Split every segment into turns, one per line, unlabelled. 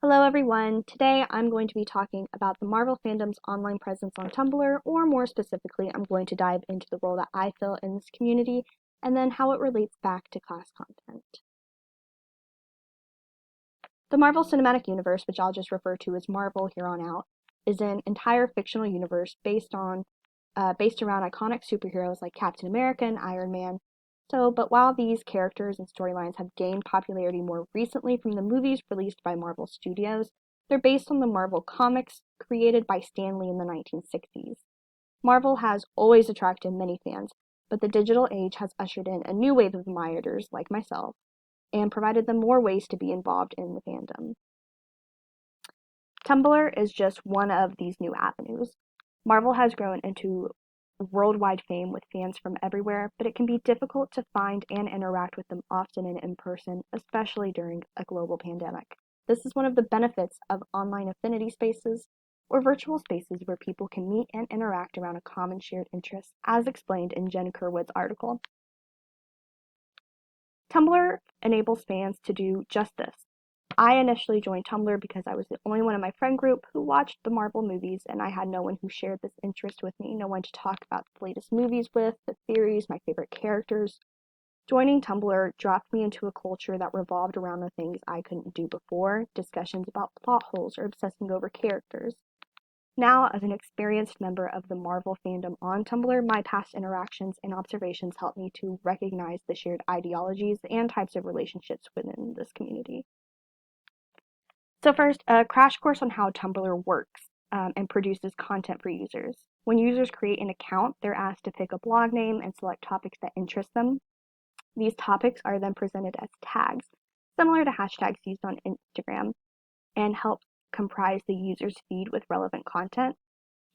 Hello everyone! Today I'm going to be talking about the Marvel fandom's online presence on Tumblr, or more specifically, I'm going to dive into the role that I fill in this community, and then how it relates back to class content. The Marvel Cinematic Universe, which I'll just refer to as Marvel here on out, is an entire fictional universe based around iconic superheroes like Captain America and Iron Man. But while these characters and storylines have gained popularity more recently from the movies released by Marvel Studios, they're based on the Marvel comics created by Stan Lee in the 1960s. Marvel has always attracted many fans, but the digital age has ushered in a new wave of admirers like myself and provided them more ways to be involved in the fandom. Tumblr is just one of these new avenues. Marvel has grown into worldwide fame with fans from everywhere, but it can be difficult to find and interact with them often and in person, especially during a global pandemic. This is one of the benefits of online affinity spaces, or virtual spaces where people can meet and interact around a common shared interest, as explained in Jen Kerwood's article. Tumblr enables fans to do just this. I initially joined Tumblr because I was the only one in my friend group who watched the Marvel movies, and I had no one who shared this interest with me, no one to talk about the latest movies with, the theories, my favorite characters. Joining Tumblr dropped me into a culture that revolved around the things I couldn't do before, discussions about plot holes or obsessing over characters. Now, as an experienced member of the Marvel fandom on Tumblr, my past interactions and observations help me to recognize the shared ideologies and types of relationships within this community. So first, a crash course on how Tumblr works and produces content for users. When users create an account, they're asked to pick a blog name and select topics that interest them. These topics are then presented as tags, similar to hashtags used on Instagram, and help comprise the user's feed with relevant content.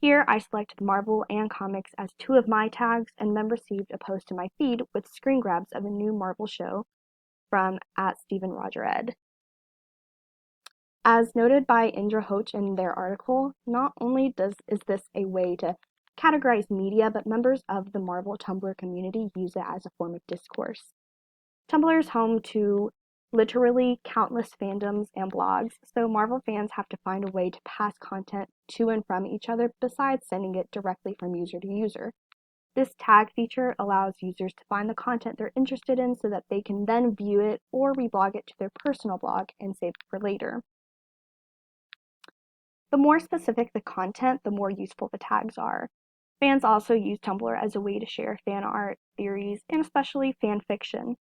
Here, I selected Marvel and comics as two of my tags, and then received a post in my feed with screen grabs of a new Marvel show from @StephenRogerEd. As noted by Indra Hoch in their article, not only is this a way to categorize media, but members of the Marvel Tumblr community use it as a form of discourse. Tumblr is home to literally countless fandoms and blogs, so Marvel fans have to find a way to pass content to and from each other besides sending it directly from user to user. This tag feature allows users to find the content they're interested in so that they can then view it or reblog it to their personal blog and save it for later. The more specific the content, the more useful the tags are. Fans also use Tumblr as a way to share fan art, theories, and especially fan fiction.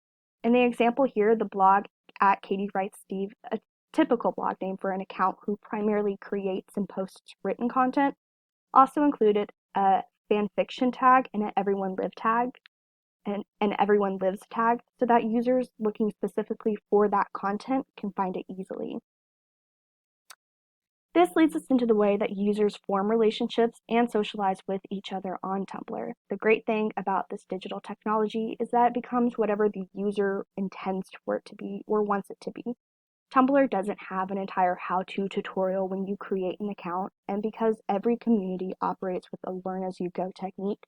In the example here, the blog @KatieWrightsSteve, a typical blog name for an account who primarily creates and posts written content, also included a fan fiction tag and an everyone lives tag, so that users looking specifically for that content can find it easily. This leads us into the way that users form relationships and socialize with each other on Tumblr. The great thing about this digital technology is that it becomes whatever the user intends for it to be or wants it to be. Tumblr doesn't have an entire how-to tutorial when you create an account, and because every community operates with a learn-as-you-go technique,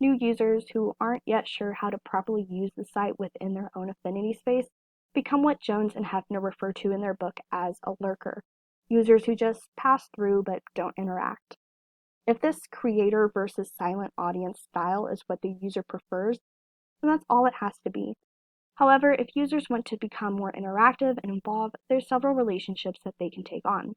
new users who aren't yet sure how to properly use the site within their own affinity space become what Jones and Hefner refer to in their book as a lurker. Users who just pass through but don't interact. If this creator versus silent audience style is what the user prefers, then that's all it has to be. However, if users want to become more interactive and involved, there's several relationships that they can take on.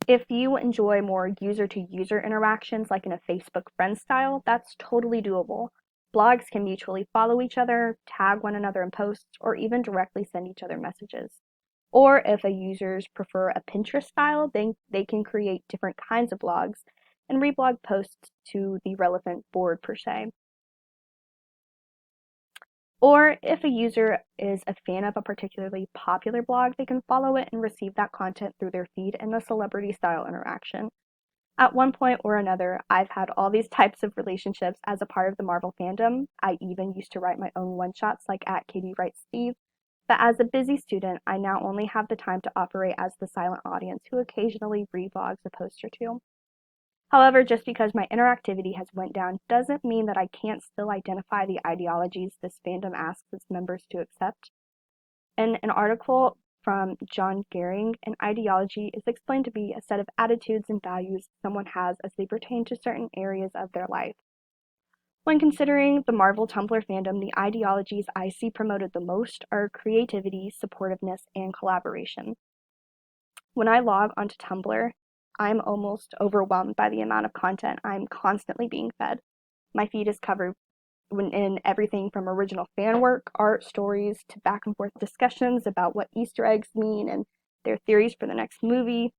If you enjoy more user-to-user interactions like in a Facebook friend style, that's totally doable. Blogs can mutually follow each other, tag one another in posts, or even directly send each other messages. Or if a users prefer a Pinterest style, they can create different kinds of blogs and reblog posts to the relevant board per se. Or if a user is a fan of a particularly popular blog, they can follow it and receive that content through their feed in a celebrity style interaction. At one point or another, I've had all these types of relationships as a part of the Marvel fandom. I even used to write my own one-shots like @KatieWrightsSteve. But as a busy student, I now only have the time to operate as the silent audience who occasionally reblogs a post or two. However, just because my interactivity has went down doesn't mean that I can't still identify the ideologies this fandom asks its members to accept. In an article from John Gehring, an ideology is explained to be a set of attitudes and values someone has as they pertain to certain areas of their life. When considering the Marvel Tumblr fandom, the ideologies I see promoted the most are creativity, supportiveness, and collaboration. When I log onto Tumblr, I'm almost overwhelmed by the amount of content I'm constantly being fed. My feed is covered in everything from original fan work, art, stories, to back and forth discussions about what Easter eggs mean and their theories for the next movie.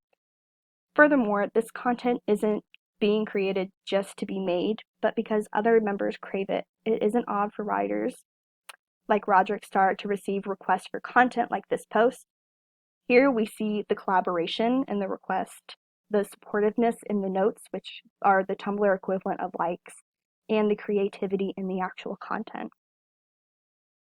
Furthermore, this content isn't being created just to be made, but because other members crave it. It isn't odd for writers like Roderick Starr to receive requests for content like this post. Here we see the collaboration in the request, the supportiveness in the notes, which are the Tumblr equivalent of likes, and the creativity in the actual content.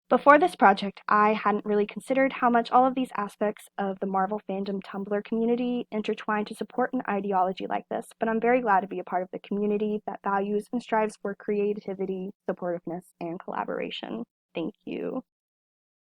Before this project, I hadn't really considered how much all of these aspects of the Marvel fandom Tumblr community intertwine to support an ideology like this, but I'm very glad to be a part of the community that values and strives for creativity, supportiveness, and collaboration. Thank you.